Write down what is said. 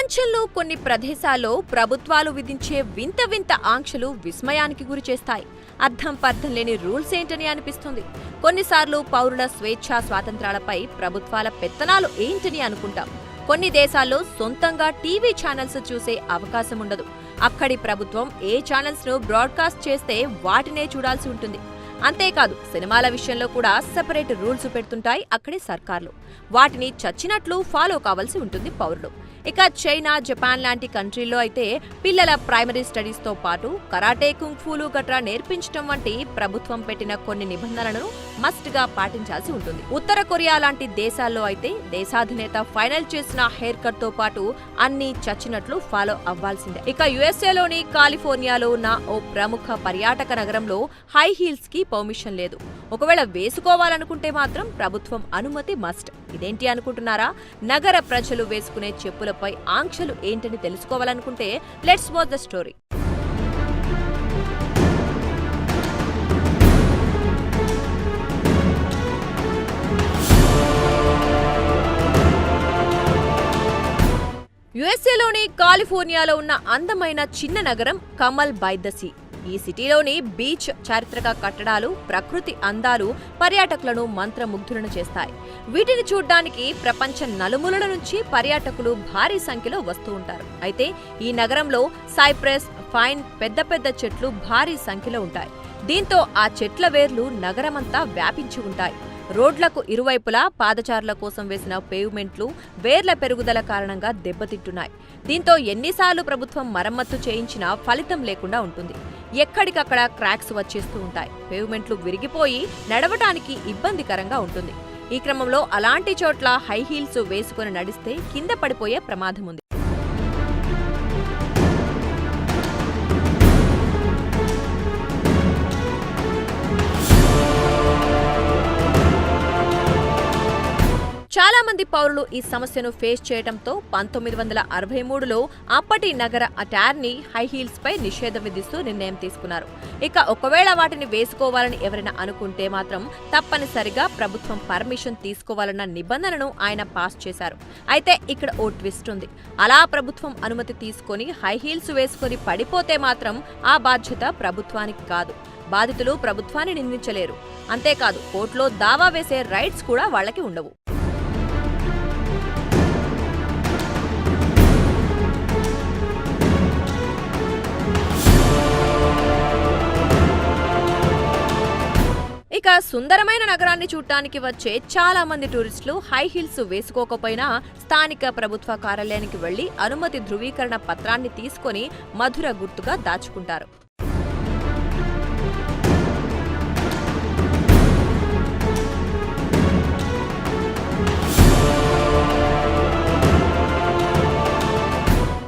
ప్రపంచంలో కొన్ని ప్రదేశాల్లో ప్రభుత్వాలు విధించే వింత వింత ఆంక్షలు విస్మయానికి గురిచేస్తాయి. అర్థం పర్థం లేని రూల్స్ ఏంటని అనిపిస్తుంది. కొన్నిసార్లు పౌరుల స్వేచ్ఛా స్వాతంత్రాలపై ప్రభుత్వాల పెత్తనాలు ఏంటని అనుకుంటాం. కొన్ని దేశాల్లో సొంతంగా టీవీ ఛానల్స్ చూసే అవకాశం ఉండదు. అక్కడి ప్రభుత్వం ఏ ఛానల్స్ ను బ్రాడ్కాస్ట్ చేస్తే వాటినే చూడాల్సి ఉంటుంది. అంతేకాదు, సినిమాల విషయంలో కూడా సెపరేట్ రూల్స్ పెడుతుంటాయి అక్కడి సర్కార్లు. వాటిని చచ్చినట్లు ఫాలో కావాల్సి ఉంటుంది పౌరులు. ఇక చైనా, జపాన్ లాంటి కంట్రీల్లో అయితే పిల్లల ప్రైమరీ స్టడీస్ తో పాటు కరాటే, కుంగ్ఫూలు గట్రా నేర్పించడం వంటి ప్రభుత్వం పెట్టిన కొన్ని నిబంధనలను మస్ట్ గా పాటించాల్సి ఉంటుంది. ఉత్తర కొరియా లాంటి దేశాల్లో అయితే దేశాధినేత ఫైనల్ చేసిన హెయిర్ కట్ తో పాటు అన్ని చచ్చినట్లు ఫాలో అవ్వాల్సిందే. ఇక యుఎస్ఏలోని కాలిఫోర్నియాలో ఉన్న ఓ ప్రముఖ పర్యాటక నగరంలో హై హీల్స్ కి పర్మిషన్ లేదు. ఒకవేళ వేసుకోవాలనుకుంటే మాత్రం ప్రభుత్వం అనుమతి మస్ట్. ఇదేంటి అనుకుంటున్నారా? నగర ప్రజలు వేసుకునే చెప్పులపై ఆంక్షలు ఏంటని తెలుసుకోవాలనుకుంటే లెట్స్ వాచ్ ద స్టోరీ. యుఎస్ఏలోని కాలిఫోర్నియాలో ఉన్న అందమైన చిన్న నగరం కమల్ బై ద సీ. ఈ సిటీలోని బీచ్, చారిత్రక కట్టడాలు, ప్రకృతి అందాలు పర్యాటకులను మంత్రముగ్ధులను చేస్తాయి. వీటిని చూడ్డానికి ప్రపంచ నలుమూలల నుంచి పర్యాటకులు భారీ సంఖ్యలో వస్తూ ఉంటారు. అయితే ఈ నగరంలో సైప్రస్, పైన్ పెద్ద పెద్ద చెట్లు భారీ సంఖ్యలో ఉంటాయి. దీంతో ఆ చెట్ల వేర్లు నగరమంతా వ్యాపించి ఉంటాయి. రోడ్లకు ఇరువైపులా పాదచారుల కోసం వేసిన పేవ్మెంట్లు వేర్ల పెరుగుదల కారణంగా దెబ్బతింటున్నాయి. దీంతో ఎన్నిసార్లు ప్రభుత్వం మరమ్మత్తు చేయించినా ఫలితం లేకుండా ఉంటుంది. ఎక్కడికక్కడ క్రాక్స్ వచ్చేస్తూ ఉంటాయి. పేవ్మెంట్లు విరిగిపోయి నడవటానికి ఇబ్బందికరంగా ఉంటుంది. ఈ క్రమంలో అలాంటి చోట్ల హై హీల్స్ వేసుకుని నడిస్తే కింద పడిపోయే ప్రమాదం ఉంది. చాలా మంది పౌరులు ఈ సమస్యను ఫేస్ చేయడంతో 1963లో అప్పటి నగర అటార్నీ హై హీల్స్ పై నిషేధం విధిస్తూ నిర్ణయం తీసుకున్నారు. ఇక ఒకవేళ వాటిని వేసుకోవాలని ఎవరైనా అనుకుంటే మాత్రం తప్పనిసరిగా ప్రభుత్వం పర్మిషన్ తీసుకోవాలన్న నిబంధనను ఆయన పాస్ చేశారు. అయితే ఇక్కడ ఓ ట్విస్ట్ ఉంది. అలా ప్రభుత్వం అనుమతి తీసుకొని హై హీల్స్ వేసుకొని పడిపోతే మాత్రం ఆ బాధ్యత ప్రభుత్వానికి కాదు. బాధితులు ప్రభుత్వాన్ని నిందించలేరు. అంతేకాదు, కోర్టులో దావా వేసే రైట్స్ కూడా వాళ్ళకి ఉండవు. ఇక సుందరమైన నగరాన్ని చూడటానికి వచ్చే చాలా మంది టూరిస్టులు హై హీల్స్ వేసుకోకపోయినా స్థానిక ప్రభుత్వ కార్యాలయానికి వెళ్లి అనుమతి ధృవీకరణ పత్రాన్ని తీసుకొని మధుర గుర్తుగా దాచుకుంటారు.